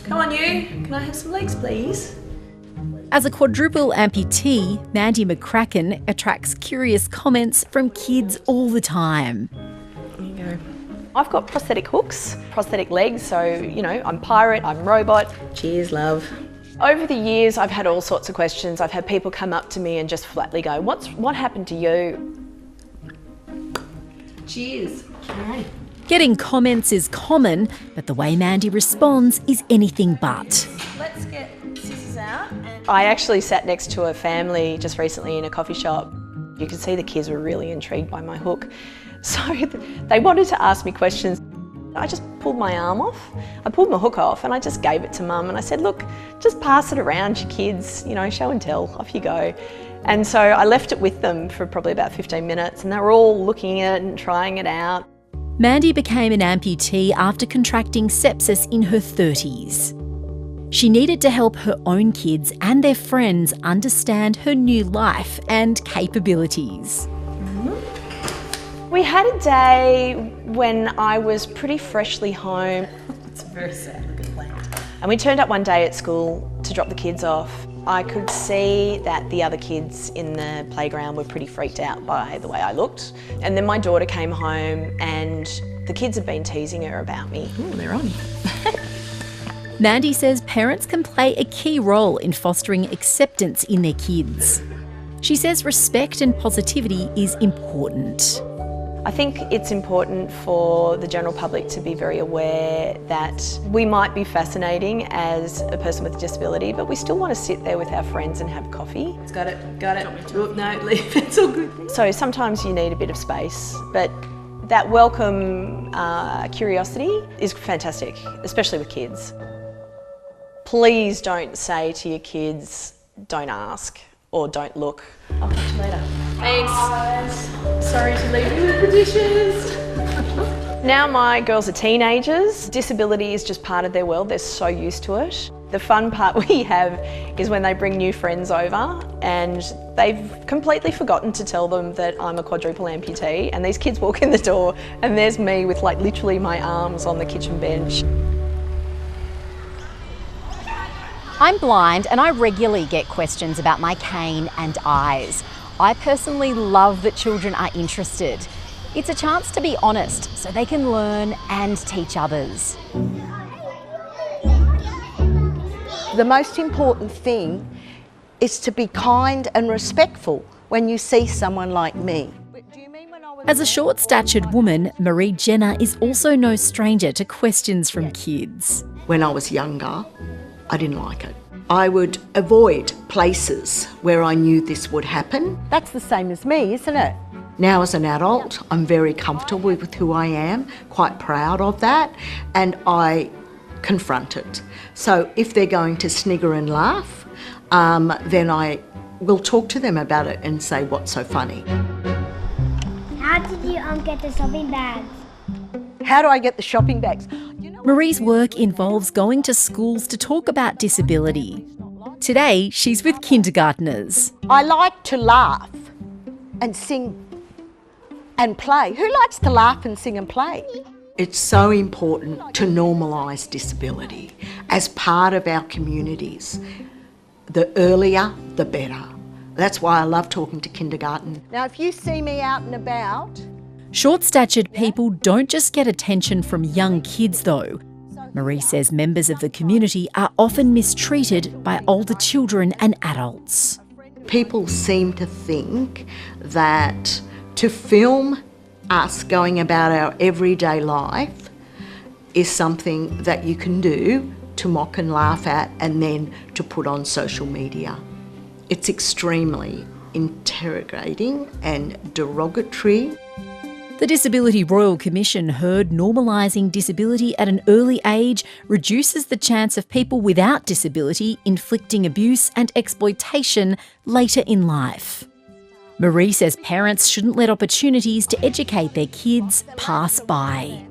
Come on you, can I have some legs please? As a quadruple amputee, Mandy McCracken attracts curious comments from kids all the time. There you go. I've got prosthetic hooks, prosthetic legs, so, you know, I'm pirate, I'm robot. Cheers, love. Over the years, I've had all sorts of questions. I've had people come up to me and just flatly go, what happened to you? Cheers. Okay. Getting comments is common, but the way Mandy responds is anything but. Let's get scissors out. I actually sat next to a family just recently in a coffee shop. You could see the kids were really intrigued by my hook. So they wanted to ask me questions. I just pulled my arm off. I pulled my hook off and I just gave it to Mum and I said, look, just pass it around your kids, you know, show and tell, off you go. And so I left it with them for probably about 15 minutes and they were all looking at it and trying it out. Mandy became an amputee after contracting sepsis in her 30s. She needed to help her own kids and their friends understand her new life and capabilities. We had a day when I was pretty freshly home. It's very sad, look at the plant. And we turned up one day at school to drop the kids off. I could see that the other kids in the playground were pretty freaked out by the way I looked. And then my daughter came home and the kids had been teasing her about me. Oh, they're on. Mandy says parents can play a key role in fostering acceptance in their kids. She says respect and positivity is important. I think it's important for the general public to be very aware that we might be fascinating as a person with a disability, but we still want to sit there with our friends and have coffee. Got it. Oh, no, leave, it's all good. So sometimes you need a bit of space, but that welcome curiosity is fantastic, especially with kids. Please don't say to your kids, don't ask or don't look. I'll catch you later. Thanks. Sorry to leave you with the dishes. Now my girls are teenagers. Disability is just part of their world. They're so used to it. The fun part we have is when they bring new friends over and they've completely forgotten to tell them that I'm a quadruple amputee, and these kids walk in the door and there's me with like literally my arms on the kitchen bench. I'm blind and I regularly get questions about my cane and eyes. I personally love that children are interested. It's a chance to be honest so they can learn and teach others. The most important thing is to be kind and respectful when you see someone like me. As a short-statured woman, Marie Jenner is also no stranger to questions from kids. When I was younger, I didn't like it. I would avoid places where I knew this would happen. That's the same as me, isn't it? Now as an adult, I'm very comfortable with who I am, quite proud of that, and I confront it. So if they're going to snigger and laugh, then I will talk to them about it and say, what's so funny? How did you get the shopping bags? How do I get the shopping bags? Marie's work involves going to schools to talk about disability. Today, she's with kindergarteners. I like to laugh and sing and play. Who likes to laugh and sing and play? It's so important to normalise disability as part of our communities. The earlier, the better. That's why I love talking to kindergarten. Now, if you see me out and about... Short-statured people don't just get attention from young kids, though. Marie says members of the community are often mistreated by older children and adults. People seem to think that to film us going about our everyday life is something that you can do to mock and laugh at and then to put on social media. It's extremely interrogating and derogatory. The Disability Royal Commission heard normalising disability at an early age reduces the chance of people without disability inflicting abuse and exploitation later in life. Marie says parents shouldn't let opportunities to educate their kids pass by.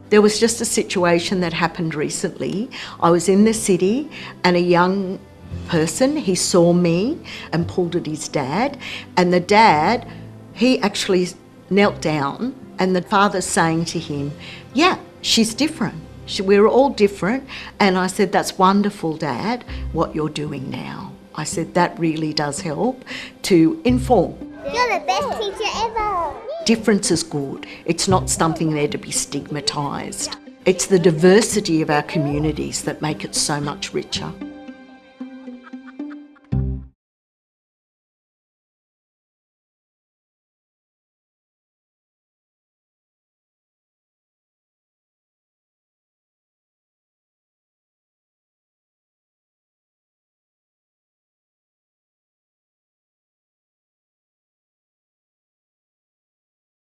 There was just a situation that happened recently. I was in the city and a young person, he saw me and pulled at his dad, and the dad, he actually knelt down and the father's saying to him, yeah, she's different. We're all different. And I said, that's wonderful, Dad, what you're doing now. I said, that really does help to inform. You're the best teacher ever. Difference is good. It's not something there to be stigmatised. It's the diversity of our communities that make it so much richer.